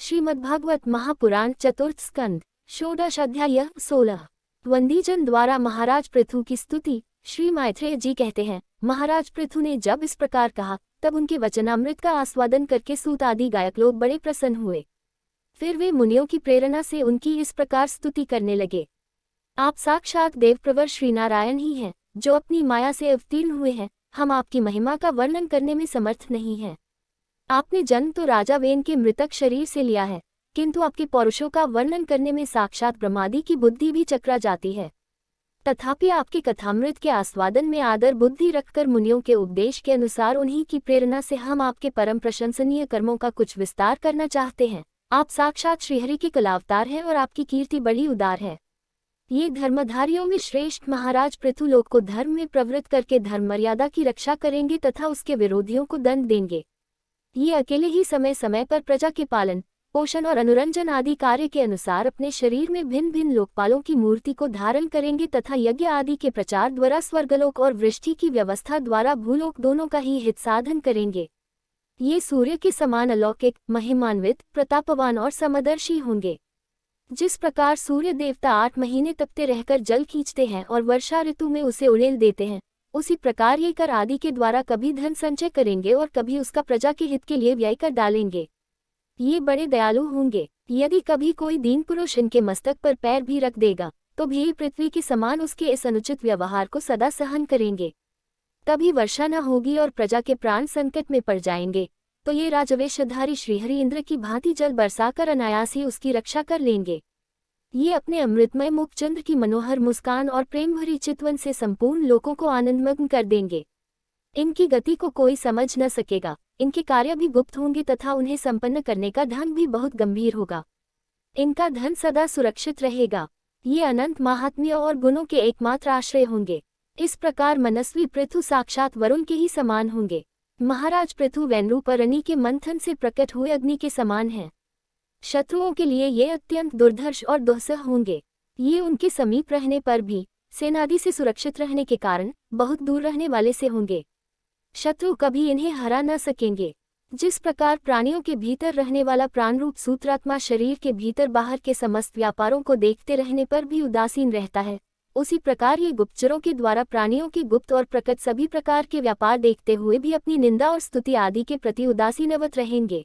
श्रीमद्भागवत महापुराण चतुर्थ स्कंद षोडश अध्याय 16। वंदीजन द्वारा महाराज पृथु की स्तुति। श्री मैत्रेय जी कहते हैं, महाराज पृथु ने जब इस प्रकार कहा तब उनके वचनामृत का आस्वादन करके सूत आदि गायक लोग बड़े प्रसन्न हुए। फिर वे मुनियों की प्रेरणा से उनकी इस प्रकार स्तुति करने लगे। आप साक्षात देवप्रवर श्रीनारायण ही हैं, जो अपनी माया से अवतीर्ण हुए हैं। हम आपकी महिमा का वर्णन करने में समर्थ नहीं हैं। आपने जन्म तो राजा वेन के मृतक शरीर से लिया है, किंतु आपके पौरुषों का वर्णन करने में साक्षात ब्रह्मादि की बुद्धि भी चकरा जाती है। तथापि आपके कथामृत के आस्वादन में आदर बुद्धि रखकर मुनियों के उपदेश के अनुसार उन्हीं की प्रेरणा से हम आपके परम प्रशंसनीय कर्मों का कुछ विस्तार करना चाहते हैं। आप साक्षात श्रीहरि के कलावतार हैं और आपकी कीर्ति बड़ी उदार है। ये धर्मधारियों में श्रेष्ठ महाराज पृथु लोक को धर्म में प्रवृत्त करके धर्म मर्यादा की रक्षा करेंगे तथा उसके विरोधियों को दंड देंगे। ये अकेले ही समय समय पर प्रजा के पालन पोषण और अनुरंजन आदि कार्य के अनुसार अपने शरीर में भिन्न भिन्न लोकपालों की मूर्ति को धारण करेंगे तथा यज्ञ आदि के प्रचार द्वारा स्वर्गलोक और वृष्टि की व्यवस्था द्वारा भूलोक दोनों का ही हित साधन करेंगे। ये सूर्य के समान अलौकिक, महिमान्वित, प्रतापवान और समदर्शी होंगे। जिस प्रकार सूर्य देवता 8 महीने तपते रहकर जल खींचते हैं और वर्षा ऋतु में उसे उड़ेल देते हैं, उसी प्रकार ये कर आदि के द्वारा कभी धन संचय करेंगे और कभी उसका प्रजा के हित के लिए व्यय कर डालेंगे। ये बड़े दयालु होंगे। यदि कभी कोई दीन पुरुष इनके मस्तक पर पैर भी रख देगा तो भी पृथ्वी के समान उसके इस अनुचित व्यवहार को सदा सहन करेंगे। कभी वर्षा न होगी और प्रजा के प्राण संकट में पड़ जाएंगे तो ये राजवेशधारी श्रीहरि इंद्र की भांति जल बरसाकर अनायास ही उसकी रक्षा कर लेंगे। ये अपने अमृतमय मुखचंद्र की मनोहर मुस्कान और प्रेम भरी चितवन से संपूर्ण लोगों को आनंदमग्न कर देंगे। इनकी गति को कोई समझ न सकेगा। इनके कार्य भी गुप्त होंगे तथा उन्हें संपन्न करने का ढंग भी बहुत गंभीर होगा। इनका धन सदा सुरक्षित रहेगा। ये अनंत महात्म्य और गुणों के एकमात्र आश्रय होंगे। इस प्रकार मनस्वी पृथु साक्षात वरुण के ही समान होंगे। महाराज पृथु वैनरूपरणी के मंथन से प्रकट हुए अग्नि के समान हैं। शत्रुओं के लिए ये अत्यंत दुर्धर्ष और दुस्सह होंगे। ये उनके समीप रहने पर भी सेनादि से सुरक्षित रहने के कारण बहुत दूर रहने वाले से होंगे। शत्रु कभी इन्हें हरा न सकेंगे। जिस प्रकार प्राणियों के भीतर रहने वाला प्राणरूप सूत्रात्मा शरीर के भीतर बाहर के समस्त व्यापारों को देखते रहने पर भी उदासीन रहता है, उसी प्रकार ये गुप्तचरों के द्वारा प्राणियों के गुप्त और प्रकट सभी प्रकार के व्यापार देखते हुए भी अपनी निंदा और स्तुति आदि के प्रति उदासीनवत रहेंगे।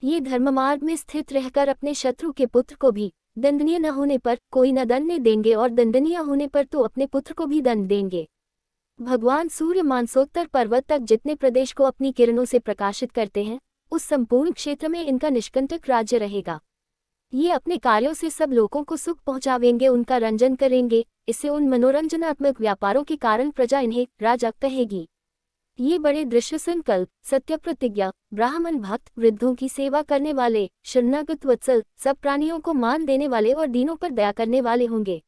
ये धर्ममार्ग में स्थित रहकर अपने शत्रु के पुत्र को भी दंडनीय न होने पर कोई न दंड देंगे और दंडनीय होने पर तो अपने पुत्र को भी दंड देंगे। भगवान सूर्य मानसोत्तर पर्वत तक जितने प्रदेश को अपनी किरणों से प्रकाशित करते हैं, उस संपूर्ण क्षेत्र में इनका निष्कंटक राज्य रहेगा। ये अपने कार्यों से सब लोगों को सुख पहुंचावेंगे, उनका रंजन करेंगे। इससे उन मनोरंजनात्मक व्यापारों के कारण प्रजा इन्हें राजा कहेगी। ये बड़े दृश्य संकल्प, सत्य प्रतिज्ञा, ब्राह्मण भक्त, वृद्धों की सेवा करने वाले, शरणागत वत्सल, सब प्राणियों को मान देने वाले और दीनों पर दया करने वाले होंगे।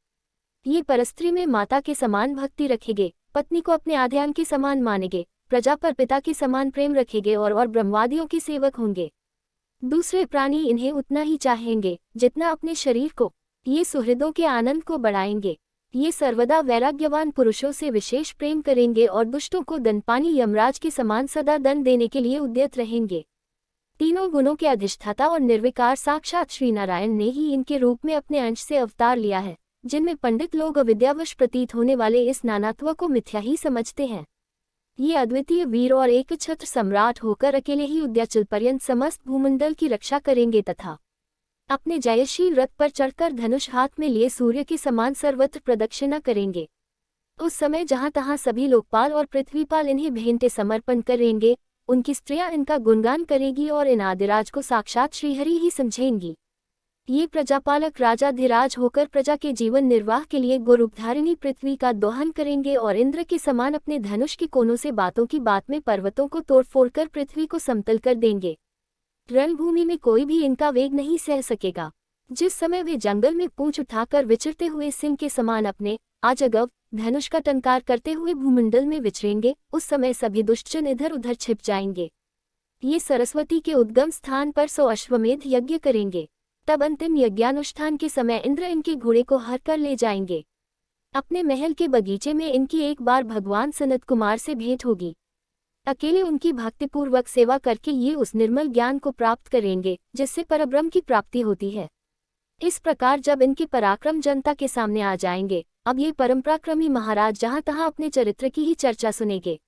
ये परस्त्री में माता के समान भक्ति रखेंगे, पत्नी को अपने आध्यान के समान मानेंगे, प्रजा पर पिता के समान प्रेम रखेंगे और ब्रह्मवादियों के सेवक होंगे। दूसरे प्राणी इन्हें उतना ही चाहेंगे जितना अपने शरीर को। ये सुहृदों के आनंद को बढ़ाएंगे। ये सर्वदा वैराग्यवान पुरुषों से विशेष प्रेम करेंगे और दुष्टों को दंडपानी यमराज के समान सदा दंड देने के लिए उद्यत रहेंगे। तीनों गुणों के अधिष्ठाता और निर्विकार साक्षात श्रीनारायण ने ही इनके रूप में अपने अंश से अवतार लिया है, जिनमें पंडित लोग अविद्यावश प्रतीत होने वाले इस नानात्व को मिथ्या ही समझते हैं। ये अद्वितीय वीर और एक छत्र सम्राट होकर अकेले ही उद्याचल पर्यंत समस्त भूमंडल की रक्षा करेंगे तथा अपने जयशील रथ पर चढ़कर धनुष हाथ में लिए सूर्य के समान सर्वत्र प्रदक्षिणा करेंगे। उस समय जहाँ तहाँ सभी लोकपाल और पृथ्वीपाल इन्हें भेंटे समर्पण करेंगे। उनकी स्त्रियां इनका गुणगान करेगी और इन आदिराज को साक्षात श्रीहरि ही समझेंगी। ये प्रजापालक राजाधिराज होकर प्रजा के जीवन निर्वाह के लिए गोरूपधारिणी पृथ्वी का दोहन करेंगे और इंद्र के समान अपने धनुष के कोनों से बातों की बात में पर्वतों को तोड़फोड़ कर पृथ्वी को समतल कर देंगे। रणभूमि में कोई भी इनका वेग नहीं सह सकेगा। जिस समय वे जंगल में पूंछ उठाकर विचरते हुए सिंह के समान अपने अजगव धनुष का टंकार करते हुए भूमंडल में विचरेंगे, उस समय सभी दुष्टजन इधर उधर छिप जाएंगे। ये सरस्वती के उद्गम स्थान पर 100 अश्वमेध यज्ञ करेंगे। तब अंतिम यज्ञानुष्ठान के समय इंद्र इनके घोड़े को हर कर ले जाएंगे। अपने महल के बगीचे में इनकी एक बार भगवान सनत कुमार से भेंट होगी। अकेले उनकी भक्तिपूर्वक सेवा करके ये उस निर्मल ज्ञान को प्राप्त करेंगे जिससे परब्रह्म की प्राप्ति होती है। इस प्रकार जब इनके पराक्रम जनता के सामने आ जाएंगे, अब ये परमपराक्रमी महाराज जहाँ तहाँ अपने चरित्र की ही चर्चा सुनेंगे।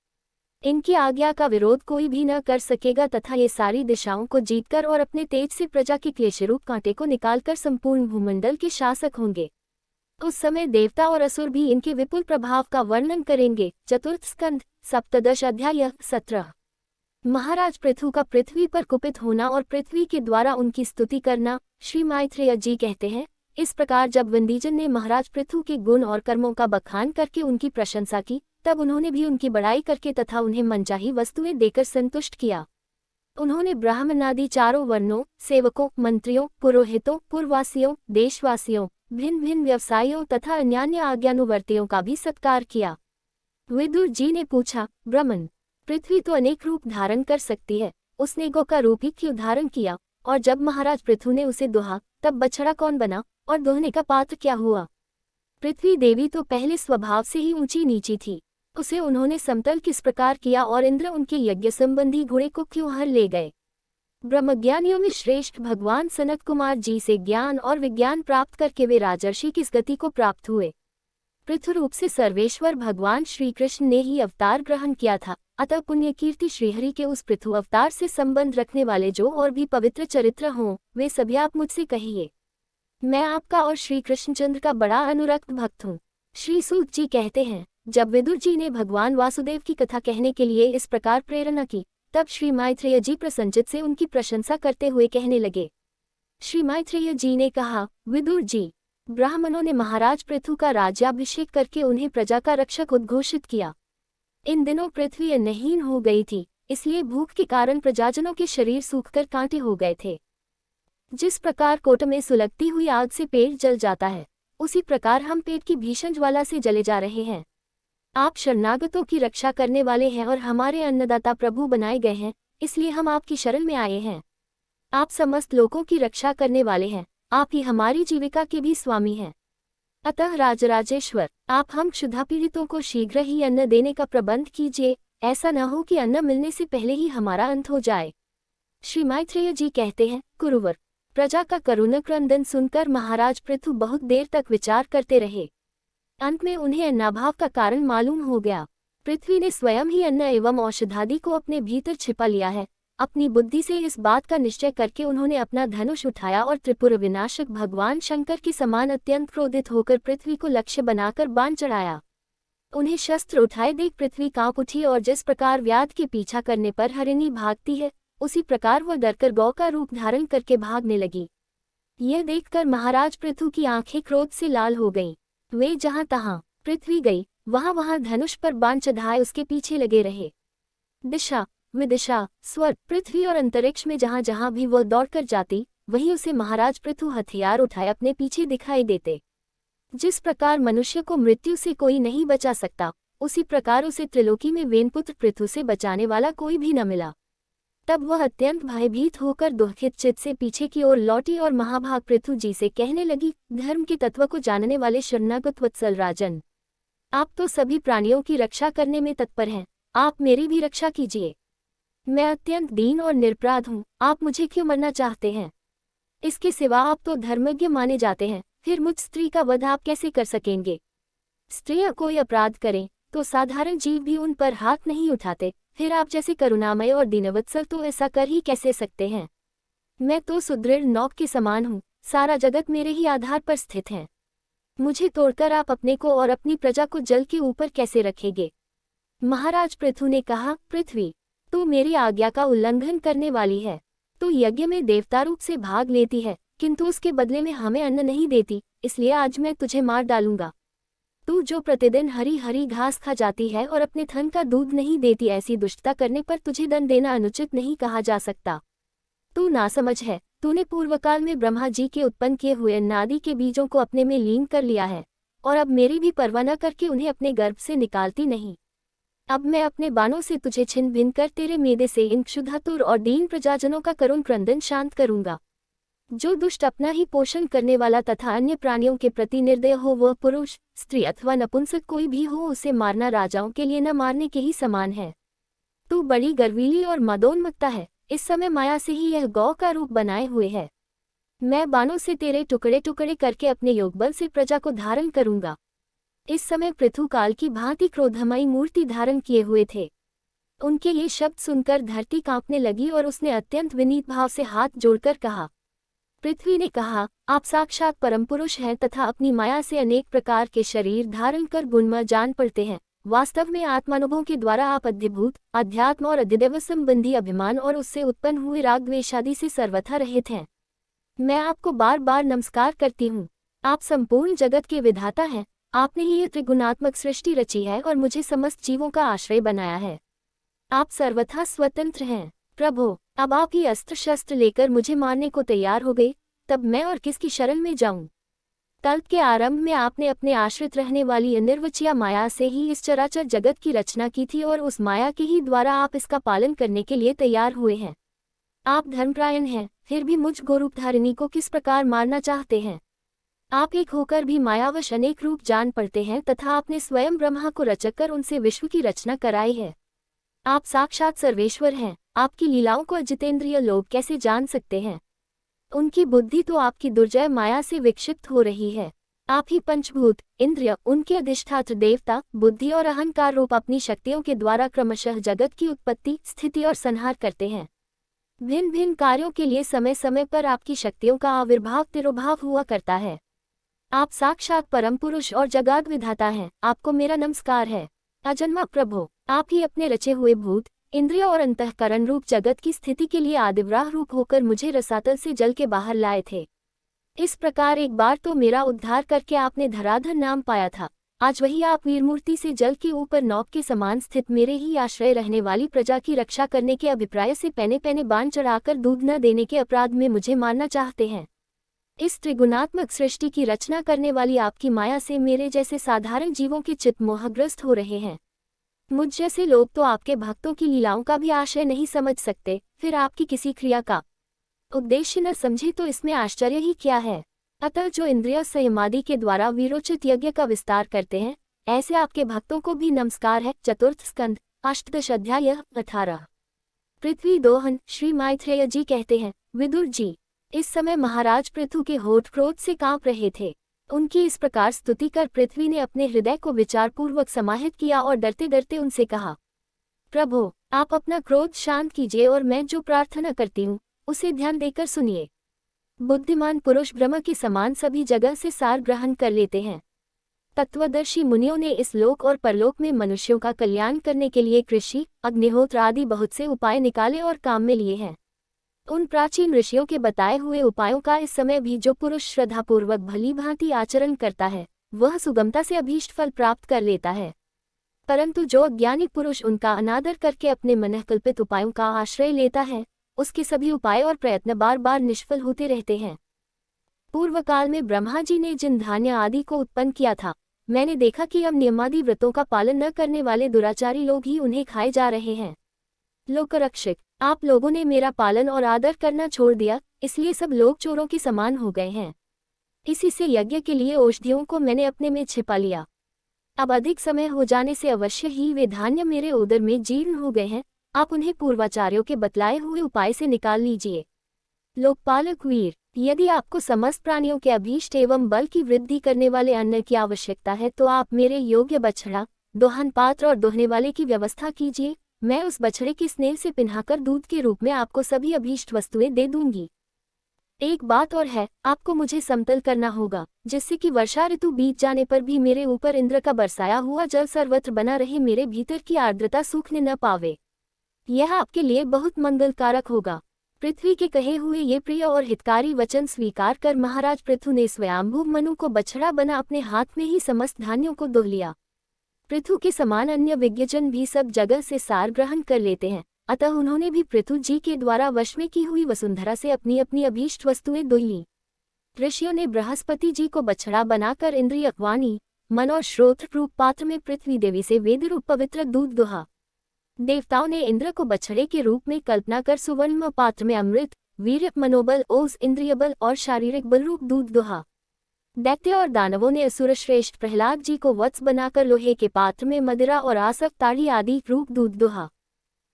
इनकी आज्ञा का विरोध कोई भी न कर सकेगा तथा ये सारी दिशाओं को जीतकर और अपने तेज से प्रजा के क्लेशरूप कांटे को निकालकर संपूर्ण भूमंडल के शासक होंगे। उस समय देवता और असुर भी इनके विपुल प्रभाव का वर्णन करेंगे। चतुर्थ स्कंध, सप्तदश अध्याय 17। महाराज पृथु का पृथ्वी पर कुपित होना और पृथ्वी के द्वारा उनकी स्तुति करना। श्री मैत्रेय जी कहते हैं, इस प्रकार जब वंदीजन ने महाराज पृथु के गुण और कर्मों का बखान करके उनकी प्रशंसा की, तब उन्होंने भी उनकी बड़ाई करके तथा उन्हें मनचाही वस्तुएं देकर संतुष्ट किया। उन्होंने ब्राह्मणादि चारों वर्णों, सेवकों, मंत्रियों, पुरोहितों, पुरवासियों, देशवासियों, भिन्न भिन्न व्यवसायियों तथा अन्यान्य आज्ञानुवर्तियों का भी सत्कार किया। विदुर जी ने पूछा, ब्राह्मण, पृथ्वी तो अनेक रूप धारण कर सकती है, उसने गौ का रूप ही क्यों धारण किया? और जब महाराज पृथु ने उसे दोहा, तब बछड़ा कौन बना और दोहने का पात्र क्या हुआ? पृथ्वी देवी तो पहले स्वभाव से ही ऊंची नीची थी, उसे उन्होंने समतल किस प्रकार किया और इंद्र उनके यज्ञ संबंधी घोड़े को क्यों हर ले गए? ब्रह्मज्ञानियों में श्रेष्ठ भगवान सनत कुमार जी से ज्ञान और विज्ञान प्राप्त करके वे राजर्षि किस गति को प्राप्त हुए? पृथु रूप से सर्वेश्वर भगवान श्री कृष्ण ने ही अवतार ग्रहण किया था, अतः पुण्य कीर्ति श्रीहरि के उस पृथु अवतार से संबंध रखने वाले जो और भी पवित्र चरित्र हों, वे सभी आप मुझसे कहिए। मैं आपका और श्री कृष्णचंद्र का बड़ा अनुरक्त भक्त हूँ। श्री सूत जी कहते हैं, जब विदुर जी ने भगवान वासुदेव की कथा कहने के लिए इस प्रकार प्रेरणा की, तब श्री मैत्रेय जी प्रसन्नचित्त से उनकी प्रशंसा करते हुए कहने लगे। श्री मैत्रेय जी ने कहा, विदुर जी, ब्राह्मणों ने महाराज पृथु का राज्याभिषेक करके उन्हें प्रजा का रक्षक उद्घोषित किया। इन दिनों पृथ्वी अन्नहीन हो गई थी, इसलिए भूख के कारण प्रजाजनों के शरीर सूखकर कांटे हो गए थे। जिस प्रकार कोट में सुलगती हुई आग से पेट जल जाता है, उसी प्रकार हम पेट की भीषण ज्वाला से जले जा रहे हैं। आप शरणागतों की रक्षा करने वाले हैं और हमारे अन्नदाता प्रभु बनाए गए हैं, इसलिए हम आपकी शरण में आए हैं। आप समस्त लोगों की रक्षा करने वाले हैं, आप ही हमारी जीविका के भी स्वामी हैं। अतः राजराजेश्वर, आप हम क्षुधा पीड़ितों को शीघ्र ही अन्न देने का प्रबंध कीजिए, ऐसा न हो कि अन्न मिलने से पहले ही हमारा अंत हो जाए। श्री मैत्रेय जी कहते हैं, कुरुवर, प्रजा का करुण क्रंदन सुनकर महाराज पृथु बहुत देर तक विचार करते रहे। अंत में उन्हें अन्नाभाव का कारण मालूम हो गया। पृथ्वी ने स्वयं ही अन्न एवं औषधादि को अपने भीतर छिपा लिया है। अपनी बुद्धि से इस बात का निश्चय करके उन्होंने अपना धनुष उठाया और त्रिपुर विनाशक भगवान शंकर के समान अत्यंत क्रोधित होकर पृथ्वी को लक्ष्य बनाकर बाण चढ़ाया। उन्हें शस्त्र उठाए देख पृथ्वी कांप उठी और जिस प्रकार व्याध के पीछा करने पर हरिणी भागती है, उसी प्रकार वह डरकर गौ का रूप धारण करके भागने लगी। यह देखकर महाराज पृथु की आंखें क्रोध से लाल हो गईं। वे जहां तहां पृथ्वी गई, वहां वहां धनुष पर बाण चढ़ाए उसके पीछे लगे रहे। दिशा विदिशा स्वर पृथ्वी और अंतरिक्ष में जहां जहां भी वह दौड़कर जाती, वहीं उसे महाराज पृथु हथियार उठाए अपने पीछे दिखाई देते। जिस प्रकार मनुष्य को मृत्यु से कोई नहीं बचा सकता, उसी प्रकार उसे त्रिलोकी में वेनपुत्र पृथु से बचाने वाला कोई भी न मिला। तब वह अत्यंत भयभीत होकर दुखित चित्त से पीछे की ओर लौटी और महाभाग पृथु जी से कहने लगी, धर्म के तत्व को जानने वाले शरणागत वत्सल राजन, आप तो सभी प्राणियों की रक्षा करने में तत्पर हैं, आप मेरी भी रक्षा कीजिए। मैं अत्यंत दीन और निरपराध हूँ, आप मुझे क्यों मरना चाहते हैं? इसके सिवा आप तो धर्मज्ञ माने जाते हैं, फिर मुझ स्त्री का वध आप कैसे कर सकेंगे? स्त्रियां कोई अपराध करें तो साधारण जीव भी उन पर हाथ नहीं उठाते, फिर आप जैसे करुणामय और दीनवत्सल तो ऐसा कर ही कैसे सकते हैं? मैं तो सुदृढ़ नौक के समान हूँ, सारा जगत मेरे ही आधार पर स्थित है। मुझे तोड़कर आप अपने को और अपनी प्रजा को जल के ऊपर कैसे रखेंगे? महाराज पृथु ने कहा, पृथ्वी, तू मेरी आज्ञा का उल्लंघन करने वाली है। तू यज्ञ में देवता रूप से भाग लेती है, किंतु उसके बदले में हमें अन्न नहीं देती, इसलिए आज मैं तुझे मार डालूंगा। तू जो प्रतिदिन हरी हरी घास खा जाती है और अपने थन का दूध नहीं देती, ऐसी दुष्टता करने पर तुझे दंड देना अनुचित नहीं कहा जा सकता। तू नासमझ है, तूने पूर्वकाल में ब्रह्मा जी के उत्पन्न किए हुए अन्नादि के बीजों को अपने में लीन कर लिया है, और अब मेरी भी परवाह न करके उन्हें अपने गर्भ से निकालती नहीं। अब मैं अपने बाणों से तुझे छिन्न भिन्न कर तेरे मेदे से इन क्षुधातुर और दीन प्रजाजनों का करुण क्रंदन शांत करूंगा। जो दुष्ट अपना ही पोषण करने वाला तथा अन्य प्राणियों के प्रति निर्दय हो, वह पुरुष, स्त्री अथवा नपुंसक कोई भी हो, उसे मारना राजाओं के लिए न मारने के ही समान है। तू बड़ी गर्वीली और मदोन्मत्ता है, इस समय माया से ही यह गौ का रूप बनाए हुए है। मैं बाणों से तेरे टुकड़े टुकड़े करके अपने योगबल से प्रजा को धारण करूंगा। इस समय पृथु काल की भांति क्रोधमयी मूर्ति धारण किए हुए थे। उनके ये शब्द सुनकर धरती कांपने लगी और उसने अत्यंत विनीत भाव से हाथ जोड़कर कहा। पृथ्वी ने कहा, आप साक्षात परम पुरुष हैं तथा अपनी माया से अनेक प्रकार के शरीर धारण कर गुणमय जान पड़ते हैं। वास्तव में आत्मानुभव के द्वारा आप अद्भुत अध्यात्म और अधिदैव संबंधी अभिमान और उससे उत्पन्न हुए राग द्वेषादि से सर्वथा रहित हैं। मैं आपको बार बार नमस्कार करती हूँ। आप संपूर्ण जगत के विधाता हैं। आपने ही ये त्रिगुणात्मक सृष्टि रची है और मुझे समस्त जीवों का आश्रय बनाया है। आप सर्वथा स्वतंत्र हैं। प्रभो, अब आप ही अस्त्र शस्त्र लेकर मुझे मारने को तैयार हो गए, तब मैं और किसकी शरण में जाऊं? कल्प के आरंभ में आपने अपने आश्रित रहने वाली अनिर्वचनीय माया से ही इस चराचर जगत की रचना की थी और उस माया के ही द्वारा आप इसका पालन करने के लिए तैयार हुए हैं। आप धर्मपरायण हैं, फिर भी मुझ गोरूपधारिणी को किस प्रकार मारना चाहते हैं? आप एक होकर भी मायावश अनेक रूप जान पड़ते हैं तथा आपने स्वयं ब्रह्मा को रचकर उनसे विश्व की रचना कराई है। आप साक्षात सर्वेश्वर हैं। आपकी लीलाओं को अजितेंद्रिय लोग कैसे जान सकते हैं? उनकी बुद्धि तो आपकी दुर्जय माया से विक्षिप्त हो रही है। आप ही पंचभूत, इंद्रिय, उनके अधिष्ठात्र देवता, बुद्धि और अहंकार रूप अपनी शक्तियों के द्वारा क्रमशः जगत की उत्पत्ति, स्थिति और संहार करते हैं। भिन्न भिन्न कार्यों के लिए समय समय पर आपकी शक्तियों का आविर्भाव तिरोभाव हुआ करता है। आप साक्षात परम पुरुष और जगत विधाता हैं। आपको मेरा नमस्कार है। अजन्मा प्रभो, आप ही अपने रचे हुए भूत, इंद्रिय और अंतःकरण रूप जगत की स्थिति के लिए आदिव्राह रूप होकर मुझे रसातल से जल के बाहर लाए थे। इस प्रकार एक बार तो मेरा उद्धार करके आपने धराधर नाम पाया था। आज वही आप वीरमूर्ति से जल के ऊपर नौक के समान स्थित मेरे ही आश्रय रहने वाली प्रजा की रक्षा करने के अभिप्राय से पैने पैने बाण चढ़ाकर दूध न देने के अपराध में मुझे मारना चाहते हैं। इस त्रिगुणात्मक सृष्टि की रचना करने वाली आपकी माया से मेरे जैसे साधारण जीवों के चित्त मोहग्रस्त हो रहे हैं। मुझ जैसे लोग तो आपके भक्तों की लीलाओं का भी आशय नहीं समझ सकते, फिर आपकी किसी क्रिया का उद्देश्य न समझे तो इसमें आश्चर्य ही क्या है? अतः जो इंद्रिय संयमादि के द्वारा वीरोचित यज्ञ का विस्तार करते हैं, ऐसे आपके भक्तों को भी नमस्कार है। चतुर्थ स्कंद, अष्टदश अध्याय 18। पृथ्वी दोहन। श्री मैत्रेय जी कहते हैं, विदुर जी, इस समय महाराज पृथु के होठ क्रोध से कांप रहे थे। उनकी इस प्रकार स्तुति कर पृथ्वी ने अपने हृदय को विचारपूर्वक समाहित किया और डरते डरते उनसे कहा, प्रभो, आप अपना क्रोध शांत कीजिए और मैं जो प्रार्थना करती हूँ उसे ध्यान देकर सुनिए। बुद्धिमान पुरुष ब्रह्म के समान सभी जगह से सार ग्रहण कर लेते हैं। तत्वदर्शी मुनियों ने इस लोक और परलोक में मनुष्यों का कल्याण करने के लिए कृषि, अग्निहोत्र आदि बहुत से उपाय निकाले और काम में लिए हैं। उन प्राचीन ऋषियों के बताए हुए उपायों का इस समय भी जो पुरुष श्रद्धापूर्वक भली भांति आचरण करता है, वह सुगमता से अभीष्ट फल प्राप्त कर लेता है। परंतु जो अज्ञानी पुरुष उनका अनादर करके अपने मनःकल्पित उपायों का आश्रय लेता है, उसके सभी उपाय और प्रयत्न बार बार निष्फल होते रहते हैं। पूर्व काल में ब्रह्मा जी ने जिन धान्य आदि को उत्पन्न किया था, मैंने देखा कि अब नियमादि व्रतों का पालन न करने वाले दुराचारी लोग ही उन्हें खाए जा रहे हैं। लोकरक्षक, आप लोगों ने मेरा पालन और आदर करना छोड़ दिया, इसलिए सब लोग चोरों के समान हो गए हैं। इसी से यज्ञ के लिए औषधियों को मैंने अपने में छिपा लिया। अब अधिक समय हो जाने से अवश्य ही वे धान्य मेरे उदर में जीर्ण हो गए हैं। आप उन्हें पूर्वाचार्यों के बतलाए हुए उपाय से निकाल लीजिए। लोकपालक वीर, यदि आपको समस्त प्राणियों के अभीष्ट एवं बल की वृद्धि करने वाले अन्न की आवश्यकता है तो आप मेरे योग्य बछड़ा, दोहन पात्र और दोहने वाले की व्यवस्था कीजिए। मैं उस बछड़े की स्नेह से पिन्हाकर दूध के रूप में आपको सभी अभीष्ट वस्तुएं दे दूंगी। एक बात और है, आपको मुझे समतल करना होगा, जिससे कि वर्षा ऋतु बीत जाने पर भी मेरे ऊपर इंद्र का बरसाया हुआ जल सर्वत्र बना रहे, मेरे भीतर की आर्द्रता सूखने न पावे। यह आपके लिए बहुत मंगलकारक होगा। पृथ्वी के कहे हुए ये प्रिय और हितकारी वचन स्वीकार कर महाराज पृथु ने स्वयंभू मनु को बछड़ा बना अपने हाथ में ही समस्त धान्यों को दोह लिया। पृथु के समान अन्य विज्ञजन भी सब जगह से सार ग्रहण कर लेते हैं, अतः उन्होंने भी पृथु जी के द्वारा वश में की हुई वसुंधरा से अपनी अपनी अभीष्ट वस्तुएं दोह लीं। ऋषियों ने बृहस्पति जी को बछड़ा बनाकर इंद्रिय वाणी, मन और श्रोत्र रूप पात्र में पृथ्वी देवी से वेद रूप पवित्र दूध दोहा। देवताओं ने इंद्र को बछड़े के रूप में कल्पना कर सुवर्ण पात्र में अमृत, वीर्य, मनोबल, ओज, इंद्रिय बल और शारीरिक बल रूप दूध दोहा। दैत्य और दानवों ने असुर श्रेष्ठ प्रहलाद जी को वत्स बनाकर लोहे के पात्र में मदिरा और आसव ताड़ी आदि रूप दूध दोहा।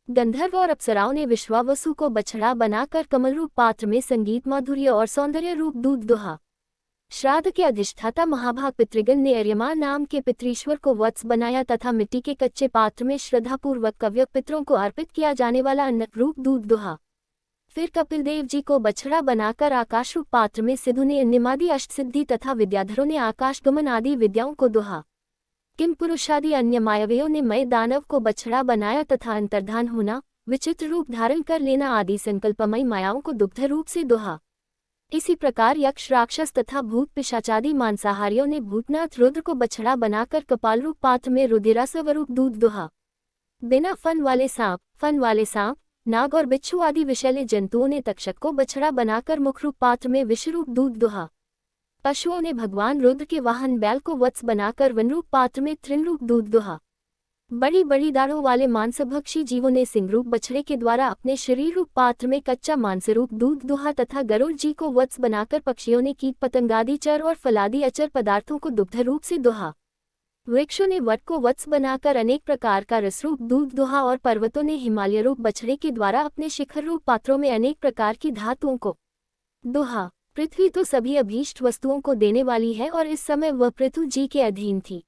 गंधर्व और अप्सराओं ने विश्वावसु को बछड़ा बनाकर कमलरूप पात्र में संगीत माधुर्य और सौंदर्य रूप दूध दुहा। श्राद्ध के अधिष्ठाता महाभाग पितृगण ने अर्यमा नाम के पितृश्वर को वत्स बनाया तथा मिट्टी के कच्चे पात्र में श्रद्धापूर्वक कव्य पितरों को अर्पित किया जाने वाला अन्न रूप दूध दुहा। फिर कपिल देव जी को बछड़ा बनाकर आकाश रूप पात्र में सिद्धू ने निमादि अष्टसिद्धि तथा विद्याधरों ने आकाशगमन आदि विद्याओं को दुहा। किम पुरुषादि अन्य मायावियों ने मय दानव को बछड़ा बनाया तथा अंतर्धान होना, विचित्र रूप धारण कर लेना आदि संकल्पमयी मायाओं को दुग्ध रूप से दुहा। इसी प्रकार यक्ष राक्षस तथा भूत पिशाचादि मांसाहारियों ने भूतनाथ रुद्र को बछड़ा बनाकर कपाल रूप पात्र में रुधिरास्वरूप दूध दुहा। बिना फन वाले सांप, नाग और बिच्छू आदि विषैले जंतुओं ने तक्षक को बछड़ा बनाकर मुखरूप पात्र में विषरूप दूध दुहा। पशुओं ने भगवान रुद्र के वाहन बैल को वत्स बनाकर वनरूप पात्र में तृणरूप दूध दुहा। बड़ी बड़ी दाढ़ों वाले मांसभक्षी जीवों ने सिंहरूप बछड़े के द्वारा अपने शरीर रूप पात्र में कच्चा मांसरूप दूध दुहा तथा गरुड़ जी को वत्स बनाकर पक्षियों ने कीट पतंगादि चर और फलादि अचर पदार्थों को दुग्ध रूप से दुहा। वृक्षों ने वट को वत्स बनाकर अनेक प्रकार का रसरूप दूध दुहा और पर्वतों ने हिमालय रूप बछड़े के द्वारा अपने शिखर रूप पात्रों में अनेक प्रकार की धातुओं को दुहा। पृथ्वी तो सभी अभीष्ट वस्तुओं को देने वाली है और इस समय वह पृथु जी के अधीन थी,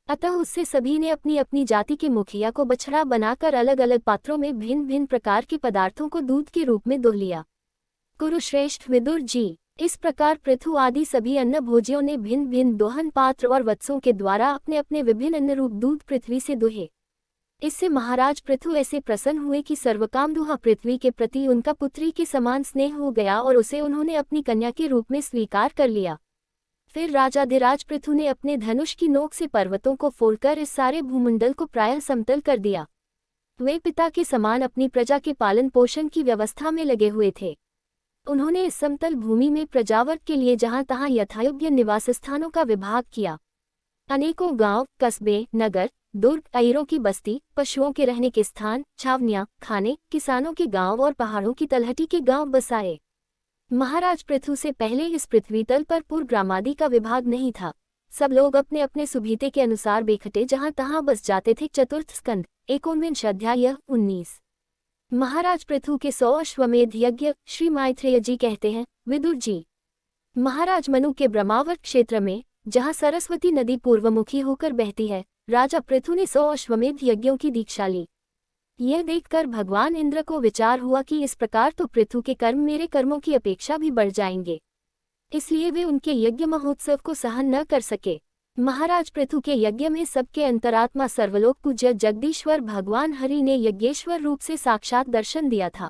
अतः उससे सभी ने अपनी अपनी जाति के मुखिया को बछड़ा बनाकर अलग अलग पात्रों में भिन्न भिन्न प्रकार के पदार्थों को दूध के रूप में दुह लिया। कुरुश्रेष्ठ विदुर जी, इस प्रकार पृथु आदि सभी अन्न भोजियों ने भिन्न भिन्न दोहन पात्र और वत्सों के द्वारा अपने अपने विभिन्न अन्न रूप दूध पृथ्वी से दुहे। इससे महाराज पृथु ऐसे प्रसन्न हुए कि सर्वकाम दुहा पृथ्वी के प्रति उनका पुत्री के समान स्नेह हो गया और उसे उन्होंने अपनी कन्या के रूप में स्वीकार कर लिया। फिर राजाधिराज पृथु ने अपने धनुष की नोक से पर्वतों को फोड़कर इस सारे भूमंडल को प्रायः समतल कर दिया। वे पिता के समान अपनी प्रजा के पालन पोषण की व्यवस्था में लगे हुए थे। उन्होंने इस समतल भूमि में प्रजावर्ग के लिए जहां तहां यथायोग्य निवास स्थानों का विभाग किया। अनेकों गांव, कस्बे, नगर, दुर्ग, अहिरों की बस्ती, पशुओं के रहने के स्थान, छावनियां, खाने, किसानों के गांव और पहाड़ों की तलहटी के गांव बसाए। महाराज पृथु से पहले इस पृथ्वी तल पर पूर्व ग्रामादि का विभाग नहीं था। सब लोग अपने अपने सुभीते के अनुसार बेखटे जहां तहां बस जाते थे। चतुर्थ स्कंद 19 अध्याय 19। महाराज पृथु के 100 अश्वमेध यज्ञ। श्री मैत्रेय जी कहते हैं, विदुर जी, महाराज मनु के ब्रह्मावर्त क्षेत्र में, जहां सरस्वती नदी पूर्वमुखी होकर बहती है, राजा पृथु ने 100 अश्वमेध यज्ञों की दीक्षा ली। यह देखकर भगवान इंद्र को विचार हुआ कि इस प्रकार तो पृथु के कर्म मेरे कर्मों की अपेक्षा भी बढ़ जाएंगे, इसलिए वे उनके यज्ञ महोत्सव को सहन न कर सके। महाराज पृथु के यज्ञ में सबके अंतरात्मा सर्वलोक पूज्य जगदीश्वर भगवान हरि ने यज्ञेश्वर रूप से साक्षात दर्शन दिया था।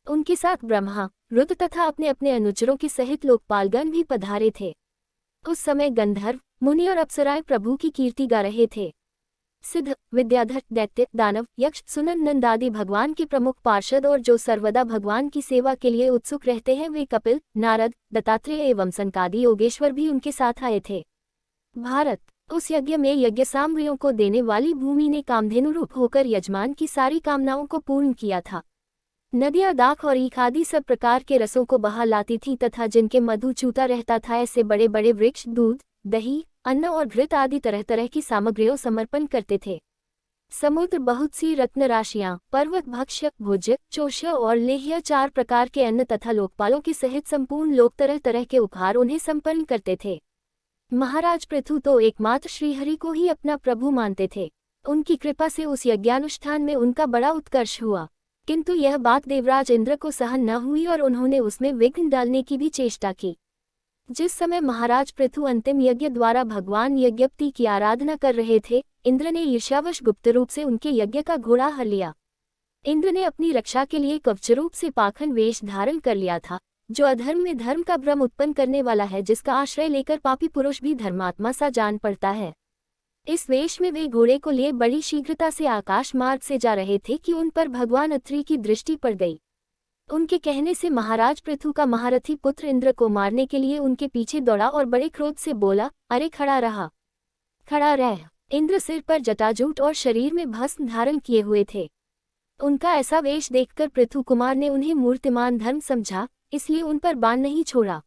उनके साथ ब्रह्मा, रुद्र तथा अपने अपने अनुचरों के सहित लोकपालगण भी पधारे थे। उस समय गंधर्व, मुनि और अप्सराएं प्रभु की कीर्ति गा रहे थे। सिद्ध, विद्याधर, दैत्य, दानव, यक्ष, सुनन नंद आदि भगवान के प्रमुख पार्षद और जो सर्वदा भगवान की सेवा के लिए उत्सुक रहते हैं, वे कपिल, नारद, दत्तात्रेय एवं सनकादि योगेश्वर भी उनके साथ आए थे। भारत, उस यज्ञ में यज्ञ सामग्रियों को देने वाली भूमि ने कामधेनु रूप होकर यजमान की सारी कामनाओं को पूर्ण किया था। नदियां दाख और ईख आदि सब प्रकार के रसों को बहा लाती थीं तथा जिनके मधु चूता रहता था, ऐसे बड़े बड़े वृक्ष दूध, दही, अन्न और घृत आदि तरह तरह की सामग्रियों समर्पण करते थे। समुद्र बहुत सी रत्न राशियां, पर्वत भक्ष्य, भोज्य, चोष्य और लेह्य 4 प्रकार के अन्न तथा लोकपालों के सहित संपूर्ण लोक तरह तरह के उपहार उन्हें संपन्न करते थे। महाराज पृथु तो एकमात्र श्रीहरि को ही अपना प्रभु मानते थे। उनकी कृपा से उस यज्ञानुष्ठान में उनका बड़ा उत्कर्ष हुआ, किंतु यह बात देवराज इंद्र को सहन न हुई और उन्होंने उसमें विघ्न डालने की भी चेष्टा की। जिस समय महाराज पृथु अंतिम यज्ञ द्वारा भगवान यज्ञपति की आराधना कर रहे थे, इंद्र ने ईर्ष्यावश गुप्त रूप से उनके यज्ञ का घोड़ा हर लिया। इंद्र ने अपनी रक्षा के लिए कवच रूप से पाखंड वेश धारण कर लिया था, जो अधर्म में धर्म का भ्रम उत्पन्न करने वाला है, जिसका आश्रय लेकर पापी पुरुष भी धर्मात्मा सा जान पड़ता है। इस वेश में वे घोड़े को लिए बड़ी शीघ्रता से आकाश मार्ग से जा रहे थे कि उन पर भगवान अत्रि की दृष्टि पड़ गई। उनके कहने से महाराज पृथु का महारथी पुत्र इंद्र को मारने के लिए उनके पीछे दौड़ा और बड़े क्रोध से बोला, अरे खड़ा रह। इंद्र सिर पर जटाजूट और शरीर में भस्म धारण किए हुए थे। उनका ऐसा वेश देखकर पृथु कुमार ने उन्हें मूर्तिमान धर्म समझा, इसलिए उन पर बाण नहीं छोड़ा।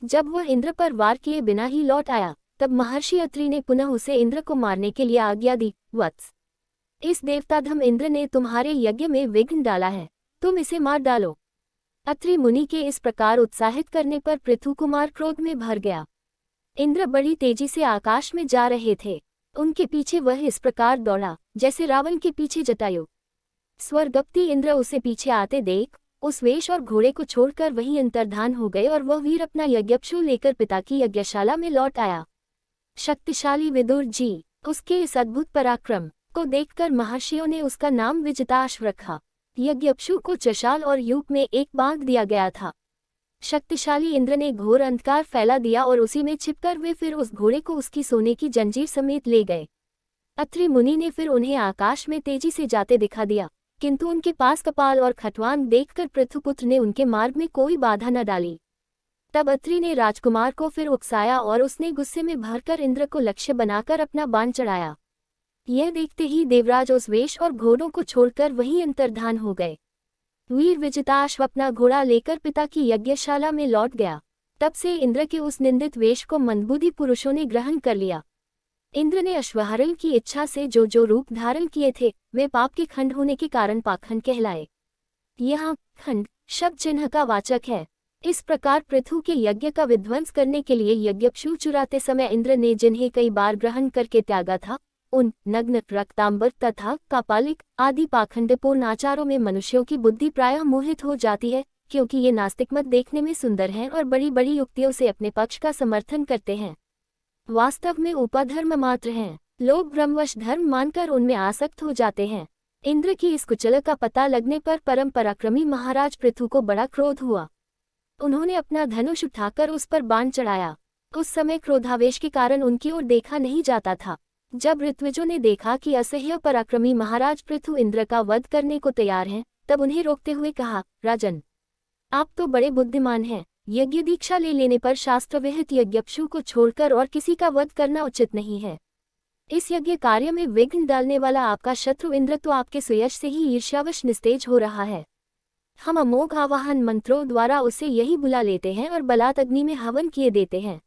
जब वह इंद्र पर वार किए बिना ही लौट आया, तब महर्षि अत्रि ने पुनः उसे इंद्र को मारने के लिए आज्ञा दी। वत्स, इस देवताधम इंद्र ने तुम्हारे यज्ञ में विघ्न डाला है, तुम इसे मार डालो। अत्रि मुनि के इस प्रकार उत्साहित करने पर पृथु कुमार क्रोध में भर गया। इंद्र बड़ी तेजी से आकाश में जा रहे थे। उनके पीछे वह इस प्रकार दौड़ा जैसे रावण के पीछे जटायु। स्वर्गपति इंद्र उसे पीछे आते देख उस वेश और घोड़े को छोड़कर वहीं अंतर्धान हो गए और वह वीर अपना यज्ञपशु लेकर पिता की यज्ञशाला में लौट आया। शक्तिशाली विदुर जी, उसके इस अद्भुत पराक्रम को देखकर महर्षियों ने उसका नाम विजिताश्व रखा। यज्ञपशु को चशाल और यूप में एक बांध दिया गया था। शक्तिशाली इंद्र ने घोर अंधकार फैला दिया और उसी में छिपकर वे फिर उस घोड़े को उसकी सोने की जंजीर समेत ले गए। अत्रि मुनि ने फिर उन्हें आकाश में तेजी से जाते दिखा दिया, किंतु उनके पास कपाल और खटवांग देखकर पृथुपुत्र ने उनके मार्ग में कोई बाधा न डाली। तब अत्रि ने राजकुमार को फिर उकसाया और उसने गुस्से में भरकर इंद्र को लक्ष्य बनाकर अपना बाण चढ़ाया। यह देखते ही देवराज उस वेश और घोड़ों को छोड़कर वहीं अंतर्धान हो गए। वीर विजिताश्व अपना घोड़ा लेकर पिता की यज्ञशाला में लौट गया। तब से इंद्र के उस निंदित वेश को मंदबुद्धि पुरुषों ने ग्रहण कर लिया। इंद्र ने अश्वहरण की इच्छा से जो जो रूप धारण किए थे वे पाप के खंड होने के कारण पाखंड कहलाए। यहाँ खंड शब्द चिन्ह का वाचक है। इस प्रकार पृथु के यज्ञ का विध्वंस करने के लिए यज्ञपशु चुराते समय इंद्र ने जिन्हें कई बार ग्रहण करके त्यागा था, उन नग्न, रक्तांबर तथा कापालिक आदि पाखंडपूर्ण आचारों में मनुष्यों की बुद्धि प्रायः मोहित हो जाती है, क्योंकि ये नास्तिक मत देखने में सुंदर हैं और बड़ी बड़ी युक्तियों से अपने पक्ष का समर्थन करते हैं। वास्तव में उपधर्म मात्र हैं। लोग ब्रह्मवश धर्म मानकर उनमें आसक्त हो जाते हैं। इंद्र की इस कुचल का पता लगने पर परम पराक्रमी महाराज पृथु को बड़ा क्रोध हुआ। उन्होंने अपना धनुष उठाकर उस पर बाण चढ़ाया। उस समय क्रोधावेश के कारण उनकी ओर देखा नहीं जाता था। जब ऋत्विजों ने देखा कि असह्य पराक्रमी महाराज पृथु इंद्र का वध करने को तैयार हैं, तब उन्हें रोकते हुए कहा, राजन, आप तो बड़े बुद्धिमान हैं। यज्ञ दीक्षा ले लेने पर शास्त्र विहित यज्ञपशु को छोड़कर और किसी का वध करना उचित नहीं है। इस यज्ञ कार्य में विघ्न डालने वाला आपका शत्रु इंद्र तो आपके सुयश से ही ईर्ष्यावश निस्तेज हो रहा है। हम अमोघ आवाहन मंत्रों द्वारा उसे यही बुला लेते हैं और बलात् अग्नि में हवन किए देते हैं।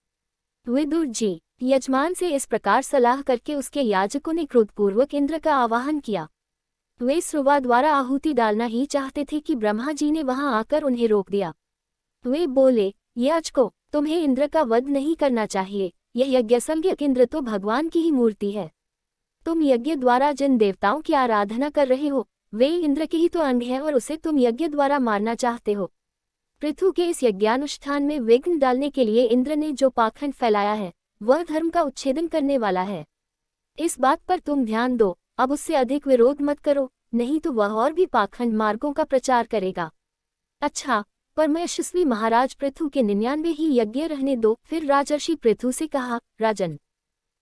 विदुर जी, यजमान से इस प्रकार सलाह करके उसके याजकों ने क्रोधपूर्वक इंद्र का आवाहन किया। वे सुवा द्वारा आहुति डालना ही चाहते थे कि ब्रह्मा जी ने वहां आकर उन्हें रोक दिया। वे बोले, याजकों, तुम्हें इंद्र का वध नहीं करना चाहिए। यह यज्ञसंज्ञक इंद्र तो भगवान की ही मूर्ति है। तुम यज्ञ द्वारा जिन देवताओं की आराधना कर रहे हो वे इंद्र के ही तो अंग हैं और उसे तुम यज्ञ द्वारा मारना चाहते हो। पृथु के इस यज्ञानुष्ठान में विघ्न डालने के लिए इंद्र ने जो पाखंड फैलाया है वह धर्म का उच्छेदन करने वाला है। इस बात पर तुम ध्यान दो, अब उससे अधिक विरोध मत करो, नहीं तो वह और भी पाखंड मार्गों का प्रचार करेगा। अच्छा, परम यशस्वी महाराज पृथु के 99 ही यज्ञ रहने दो। फिर राजर्षि पृथु से कहा, राजन,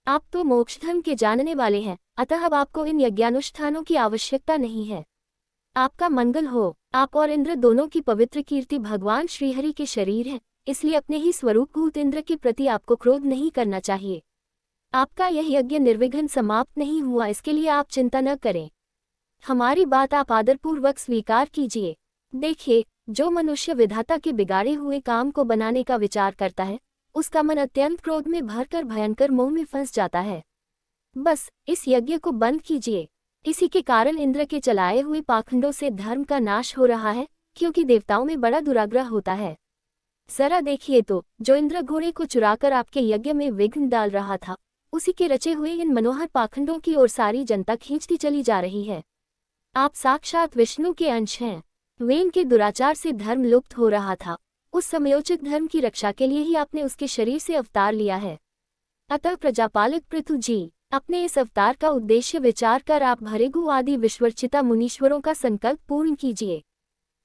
आप तो मोक्षधर्म के जानने वाले हैं, अतः अब आपको इन यज्ञानुष्ठानों की आवश्यकता नहीं है। आपका मंगल हो। आप और इंद्र दोनों की पवित्र कीर्ति भगवान श्रीहरि के शरीर है, इसलिए अपने ही स्वरूपभूत इंद्र के प्रति आपको क्रोध नहीं करना चाहिए। आपका यह यज्ञ निर्विघ्न समाप्त नहीं हुआ, इसके लिए आप चिंता न करें। हमारी बात आप आदरपूर्वक स्वीकार कीजिए। देखिए, जो मनुष्य विधाता के बिगाड़े हुए काम को बनाने का विचार करता है उसका मन अत्यंत क्रोध में भरकर भयंकर मोह में फंस जाता है। बस इस यज्ञ को बंद कीजिए। इसी के कारण इंद्र के चलाए हुए पाखंडों से धर्म का नाश हो रहा है, क्योंकि देवताओं में बड़ा दुराग्रह होता है। जरा देखिए तो, जो इंद्र घोड़े को चुराकर आपके यज्ञ में विघ्न डाल रहा था, उसी के रचे हुए इन मनोहर पाखंडों की ओर सारी जनता खींचती चली जा रही है। आप साक्षात विष्णु के अंश हैं। वे इनके दुराचार से धर्म लुप्त हो रहा था। उस समयोचित धर्म की रक्षा के लिए ही आपने उसके शरीर से अवतार लिया है। अतः प्रजापालक पृथु जी, अपने इस अवतार का उद्देश्य विचार कर आप भृगु आदि विश्वर्चिता मुनीश्वरों का संकल्प पूर्ण कीजिए।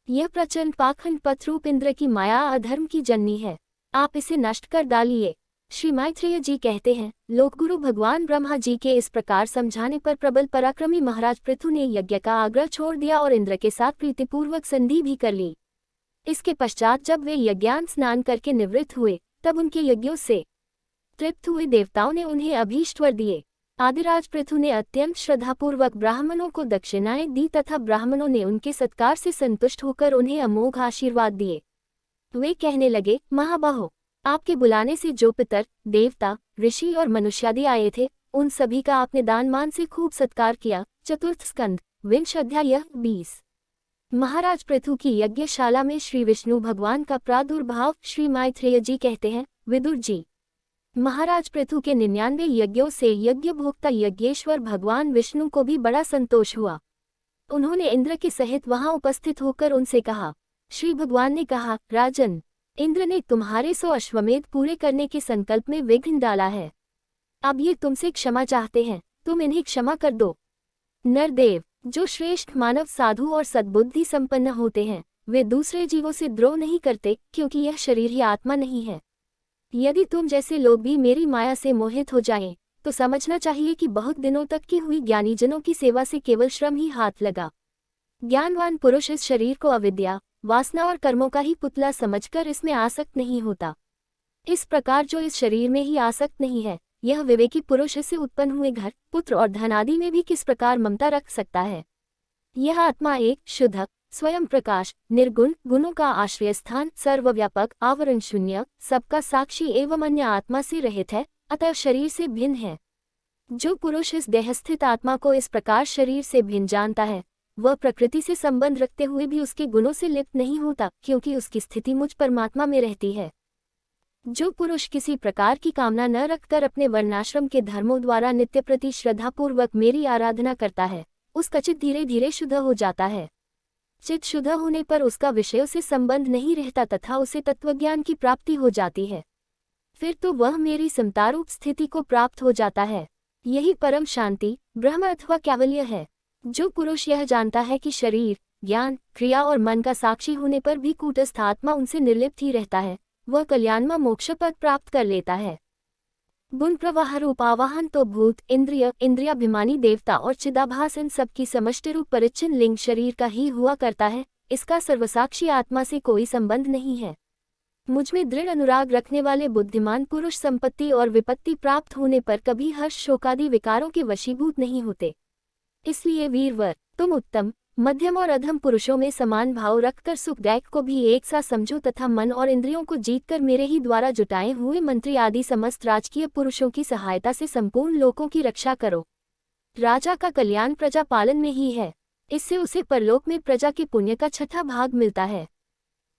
यह प्रचंड पाखंड पथरूप इंद्र की माया अधर्म की जननी है, आप इसे नष्ट कर डालिए। श्री मैत्रेय जी कहते हैं, लोकगुरु भगवान ब्रह्मा जी के इस प्रकार समझाने पर प्रबल पराक्रमी महाराज पृथु ने यज्ञ का आग्रह छोड़ दिया और इंद्र के साथ प्रीतिपूर्वक संधि भी कर ली। इसके पश्चात जब वे यज्ञान स्नान करके निवृत्त हुए, तब उनके यज्ञों से तृप्त हुए देवताओं ने उन्हें अभीष्ट वर दिए। आदिराज पृथु ने अत्यंत श्रद्धापूर्वक ब्राह्मणों को दक्षिणाएं दी तथा ब्राह्मणों ने उनके सत्कार से संतुष्ट होकर उन्हें अमोघ आशीर्वाद दिए। वे कहने लगे, महाबाहो, आपके बुलाने से जो पितर, देवता, ऋषि और मनुष्यादि आए थे उन सभी का आपने दान मान से खूब सत्कार किया। चतुर्थ स्कंद विंश अध्याय 20। महाराज पृथु की यज्ञशाला में श्री विष्णु भगवान का प्रादुर्भाव। श्री मैत्रेय जी कहते हैं, विदुर जी, महाराज पृथु के 99 यज्ञों से यज्ञ भोक्ता यज्ञेश्वर भगवान विष्णु को भी बड़ा संतोष हुआ। उन्होंने इंद्र के सहित वहां उपस्थित होकर उनसे कहा। श्री भगवान ने कहा, राजन, इंद्र ने तुम्हारे 100 अश्वमेध पूरे करने के संकल्प में विघ्न डाला है। अब ये तुमसे क्षमा चाहते हैं, तुम इन्हें क्षमा कर दो। नरदेव, जो श्रेष्ठ मानव साधु और सद्बुद्धि संपन्न होते हैं, वे दूसरे जीवों से द्रोह नहीं करते, क्योंकि यह शरीर ही आत्मा नहीं है। यदि तुम जैसे लोग भी मेरी माया से मोहित हो जाएं, तो समझना चाहिए कि बहुत दिनों तक की हुई ज्ञानीजनों की सेवा से केवल श्रम ही हाथ लगा। ज्ञानवान पुरुष इस शरीर को अविद्या, वासना और कर्मों का ही पुतला समझकर इसमें आसक्त नहीं होता। इस प्रकार जो इस शरीर में ही आसक्त नहीं है, यह विवेकी पुरुष इससे उत्पन्न हुए घर, पुत्र और धन आदि में भी किस प्रकार ममता रख सकता है। यह आत्मा एक, शुद्ध, स्वयं प्रकाश, निर्गुण, गुणों का आश्रय स्थान, सर्वव्यापक, आवरण शून्य, सबका साक्षी एवं अन्य आत्मा से रहित है, अतः शरीर से भिन्न है। जो पुरुष इस देहस्थित आत्मा को इस प्रकार शरीर से भिन्न जानता है, वह प्रकृति से संबंध रखते हुए भी उसके गुणों से लिप्त नहीं होता, क्योंकि उसकी स्थिति मुझ परमात्मा में रहती है। जो पुरुष किसी प्रकार की कामना न रखकर अपने वर्णाश्रम के धर्मों द्वारा नित्य प्रति श्रद्धापूर्वक मेरी आराधना करता है, उसका चित्त धीरे धीरे शुद्ध हो जाता है। चित्त शुद्ध होने पर उसका विषयों से संबंध नहीं रहता तथा उसे तत्वज्ञान की प्राप्ति हो जाती है। फिर तो वह मेरी समतारूप स्थिति को प्राप्त हो जाता है। यही परम शांति, ब्रह्म अथवा कैवल्य है। जो पुरुष यह जानता है कि शरीर, ज्ञान, क्रिया और मन का साक्षी होने पर भी कूटस्थ आत्मा उनसे निर्लिप्त ही रहता है, वह कल्याणमय मोक्ष पद प्राप्त कर लेता है। गुण प्रवाह रूप आवाहन तो भूत, इंद्रिय, इंद्रियाभिमानी देवता और चिदाभास इन सबकी समष्टि रूप परिच्छिन्न लिंग शरीर का ही हुआ करता है। इसका सर्वसाक्षी आत्मा से कोई संबंध नहीं है। मुझमें दृढ़ अनुराग रखने वाले बुद्धिमान पुरुष संपत्ति और विपत्ति प्राप्त होने पर कभी हर्ष शोकादि विकारों के वशीभूत नहीं होते। इसलिए वीरवर, तुम उत्तम, मध्यम और अधम पुरुषों में समान भाव रखकर सुखदायक को भी एक सा समझो तथा मन और इंद्रियों को जीतकर मेरे ही द्वारा जुटाए हुए मंत्री आदि समस्त राजकीय पुरुषों की सहायता से संपूर्ण लोकों की रक्षा करो। राजा का कल्याण प्रजा पालन में ही है, इससे उसे परलोक में प्रजा के पुण्य का 6ठा भाग मिलता है।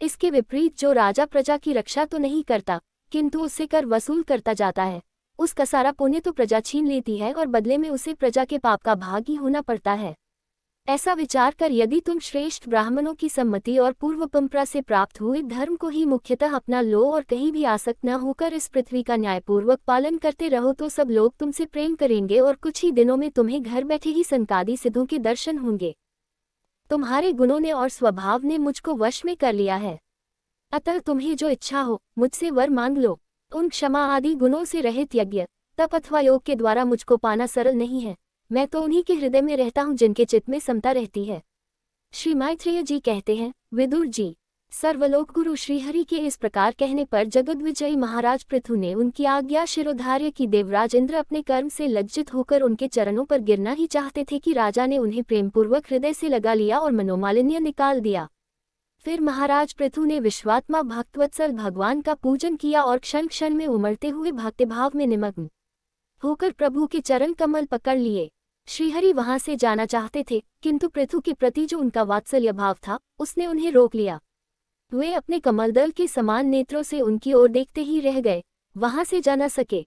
इसके विपरीत जो राजा प्रजा की रक्षा तो नहीं करता, किंतु उससे कर वसूल करता जाता है, उसका सारा पुण्य तो प्रजा छीन लेती है और बदले में उसे प्रजा के पाप का भाग ही होना पड़ता है। ऐसा विचार कर यदि तुम श्रेष्ठ ब्राह्मणों की सम्मति और पूर्व परंपरा से प्राप्त हुए धर्म को ही मुख्यतः अपना लो और कहीं भी आसक्त न होकर इस पृथ्वी का न्यायपूर्वक पालन करते रहो, तो सब लोग तुमसे प्रेम करेंगे और कुछ ही दिनों में तुम्हें घर बैठे ही सनकादि सिद्धों के दर्शन होंगे। तुम्हारे गुणों ने और स्वभाव ने मुझको वश में कर लिया है, अतः तुम्हें जो इच्छा हो मुझसे वर मांग लो। उन क्षमा आदि गुणों से रहित यज्ञ, तप अथवा योग के द्वारा मुझको पाना सरल नहीं है। मैं तो उन्हीं के हृदय में रहता हूँ जिनके चित्त में समता रहती है। श्री मैत्रेय जी कहते हैं, विदुर जी, सर्वलोक गुरु श्रीहरि के इस प्रकार कहने पर जगद्विजयी महाराज पृथु ने उनकी आज्ञा शिरोधार्य की। देवराज इंद्र अपने कर्म से लज्जित होकर उनके चरणों पर गिरना ही चाहते थे कि राजा ने उन्हें प्रेमपूर्वक हृदय से लगा लिया और मनोमालिन्य निकाल दिया। फिर महाराज पृथु ने विश्वात्मा भक्तवत्सल भगवान का पूजन किया और क्षण क्षण में उमड़ते हुए भक्तिभाव में निमग्न होकर प्रभु के चरण कमल पकड़ लिए। श्रीहरि वहां से जाना चाहते थे, किंतु पृथु के प्रति जो उनका वात्सल्य भाव था, उसने उन्हें रोक लिया। वे अपने कमलदल के समान नेत्रों से उनकी ओर देखते ही रह गए, वहां से जा न सके।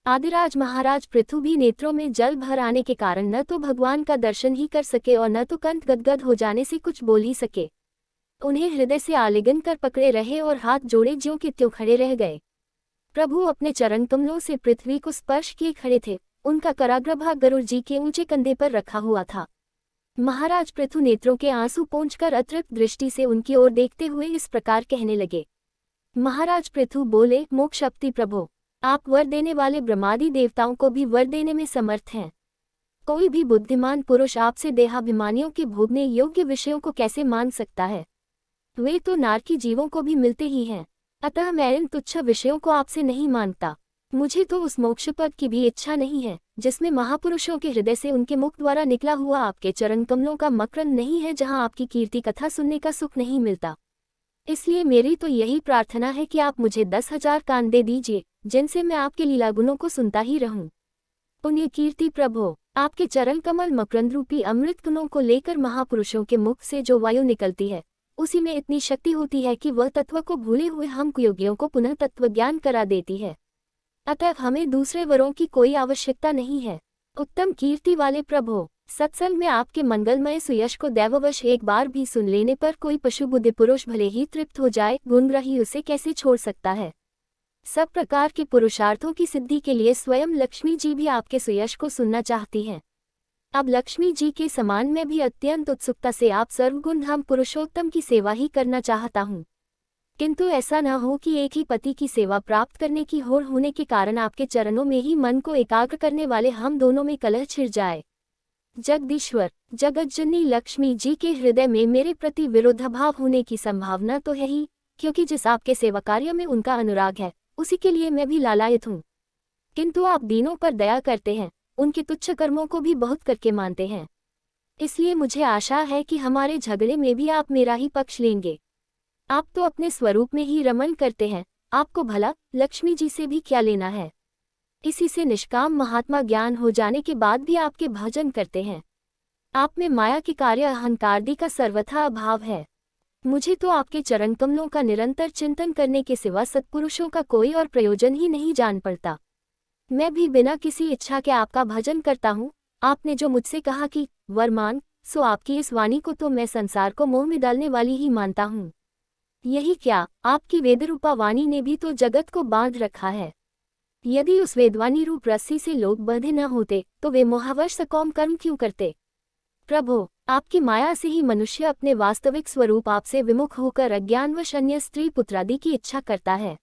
आदिराज महाराज पृथु भी नेत्रों में जल भर आने के कारण न तो भगवान का दर्शन ही कर सके और न तो कंठ गदगद हो जाने से कुछ बोल ही सके। उन्हें हृदय से आलिंगन कर पकड़े रहे और हाथ जोड़े ज्यों के त्यों खड़े रह गए। प्रभु अपने चरण कमलों से पृथ्वी को स्पर्श किए खड़े थे। उनका कराग्रभाग गरुड़ जी के ऊंचे कंधे पर रखा हुआ था। महाराज पृथु नेत्रों के आंसू पोंछकर अतृप्त दृष्टि से उनकी ओर देखते हुए इस प्रकार कहने लगे। महाराज पृथु बोले, मोक्षप्ति प्रभो, आप वर देने वाले ब्रह्मादि देवताओं को भी वर देने में समर्थ हैं। कोई भी बुद्धिमान पुरुष आपसे देहाभिमानियों के भोगने योग्य विषयों को कैसे मान सकता है। वे तो नारकी जीवों को भी मिलते ही हैं, अतः मैं इन तुच्छ विषयों को आपसे नहीं मांगता। मुझे तो उस मोक्ष पद की भी इच्छा नहीं है जिसमें महापुरुषों के हृदय से उनके मुख द्वारा निकला हुआ आपके चरण कमलों का मकरंद नहीं है, जहां आपकी कीर्ति कथा सुनने का सुख नहीं मिलता। इसलिए मेरी तो यही प्रार्थना है कि आप मुझे 10,000 कान दे दीजिए, जिनसे मैं आपके लीला गुणों को सुनता ही रहूं। पुण्य कीर्ति प्रभो, आपके चरण कमल मकरंद रूपी अमृत गुणों को लेकर महापुरुषों के मुख से जो वायु निकलती है, उसी में इतनी शक्ति होती है कि वह तत्व को भूले हुए हम कुयोगियों को पुनः तत्व ज्ञान करा देती है। अतः हमें दूसरे वरों की कोई आवश्यकता नहीं है। उत्तम कीर्ति वाले प्रभो, सत्संग में आपके मंगलमय सुयश को दैववश एक बार भी सुन लेने पर कोई पशु बुद्धि पुरुष भले ही तृप्त हो जाए, गुणग्राही उसे कैसे छोड़ सकता है। सब प्रकार के पुरुषार्थों की सिद्धि के लिए स्वयं लक्ष्मी जी भी आपके सुयश को सुनना चाहती हैं। अब लक्ष्मी जी के समान मैं भी अत्यंत उत्सुकता से आप सर्वगुण धाम पुरुषोत्तम की सेवा ही करना चाहता हूँ, किंतु ऐसा न हो कि एक ही पति की सेवा प्राप्त करने की होड़ होने के कारण आपके चरणों में ही मन को एकाग्र करने वाले हम दोनों में कलह छिड़ जाए। जगदीश्वर, जगतजननी लक्ष्मी जी के हृदय में मेरे प्रति विरोधाभाव होने की संभावना तो है ही, क्योंकि जिस आपके सेवा कार्य में उनका अनुराग है, उसी के लिए मैं भी लालायित हूँ। किंतु आप दीनों पर दया करते हैं, उनके तुच्छ कर्मों को भी बहुत करके मानते हैं। इसलिए मुझे आशा है कि हमारे झगड़े में भी आप मेरा ही पक्ष लेंगे। आप तो अपने स्वरूप में ही रमण करते हैं, आपको भला लक्ष्मी जी से भी क्या लेना है। इसी से निष्काम महात्मा ज्ञान हो जाने के बाद भी आपके भजन करते हैं। आप में माया के कार्य अहंकारदि का सर्वथा अभाव है। मुझे तो आपके चरण कमलों का निरंतर चिंतन करने के सिवा सत्पुरुषों का कोई और प्रयोजन ही नहीं जान पड़ता। मैं भी बिना किसी इच्छा के आपका भजन करता हूँ। आपने जो मुझसे कहा कि वर मांग, सो आपकी इस वाणी को तो मैं संसार को मोह में डालने वाली ही मानता हूँ। यही क्या, आपकी वेदरूपा वाणी ने भी तो जगत को बांध रखा है। यदि उस वेदवाणी रूप रस्सी से लोग बंधे न होते तो वे मोहवश सकाम कर्म क्यों करते। प्रभो, आपकी माया से ही मनुष्य अपने वास्तविक स्वरूप आपसे विमुख होकर अज्ञानवश अन्य स्त्री पुत्रादि की इच्छा करता है।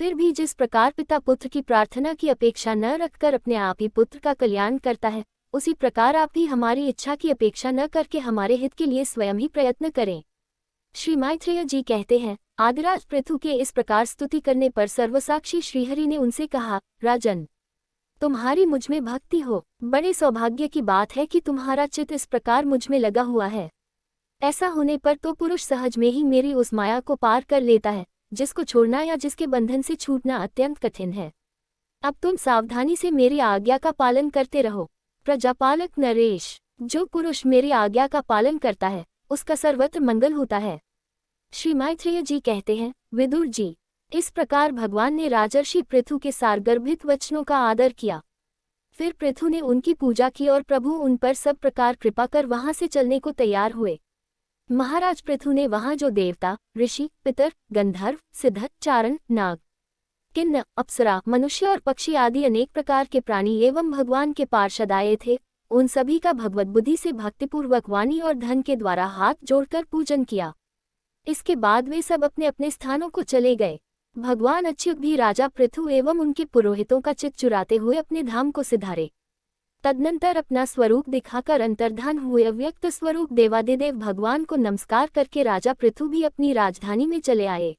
फिर भी जिस प्रकार पिता पुत्र की प्रार्थना की अपेक्षा न रखकर अपने आप ही पुत्र का कल्याण करता है, उसी प्रकार आप भी हमारी इच्छा की अपेक्षा न करके हमारे हित के लिए स्वयं ही प्रयत्न करें। श्री मैत्रेय जी कहते हैं, आदिराज पृथु के इस प्रकार स्तुति करने पर सर्वसाक्षी श्रीहरि ने उनसे कहा, राजन, तुम्हारी मुझ में भक्ति हो। बड़े सौभाग्य की बात है कि तुम्हारा चित्त इस प्रकार मुझ में लगा हुआ है। ऐसा होने पर तो पुरुष सहज में ही मेरी उस माया को पार कर लेता है, जिसको छोड़ना या जिसके बंधन से छूटना अत्यंत कठिन है। अब तुम सावधानी से मेरी आज्ञा का पालन करते रहो। प्रजापालक नरेश, जो पुरुष मेरी आज्ञा का पालन करता है, उसका सर्वत्र मंगल होता है। श्री मैत्रेय जी कहते हैं, विदुर जी, इस प्रकार भगवान ने राजर्षि पृथु के सारगर्भित वचनों का आदर किया। फिर पृथु ने उनकी पूजा की और प्रभु उन पर सब प्रकार कृपा कर वहां से चलने को तैयार हुए। महाराज पृथु ने वहां जो देवता, ऋषि, पितर, गंधर्व, सिद्ध, चारण, नाग, किन्न, अप्सरा, मनुष्य और पक्षी आदि अनेक प्रकार के प्राणी एवं भगवान के पार्षद आए थे, उन सभी का भगवत बुद्धि से भक्तिपूर्वक वाणी और धन के द्वारा हाथ जोड़कर पूजन किया। इसके बाद वे सब अपने अपने स्थानों को चले गए। भगवान अच्युत भी राजा पृथु एवं उनके पुरोहितों का चित्त चुराते हुए अपने धाम को सिधारे। तदनंतर अपना स्वरूप दिखाकर अंतर्धान हुए अव्यक्त स्वरूप देवादिदेव भगवान को नमस्कार करके राजा पृथु भी अपनी राजधानी में चले आए।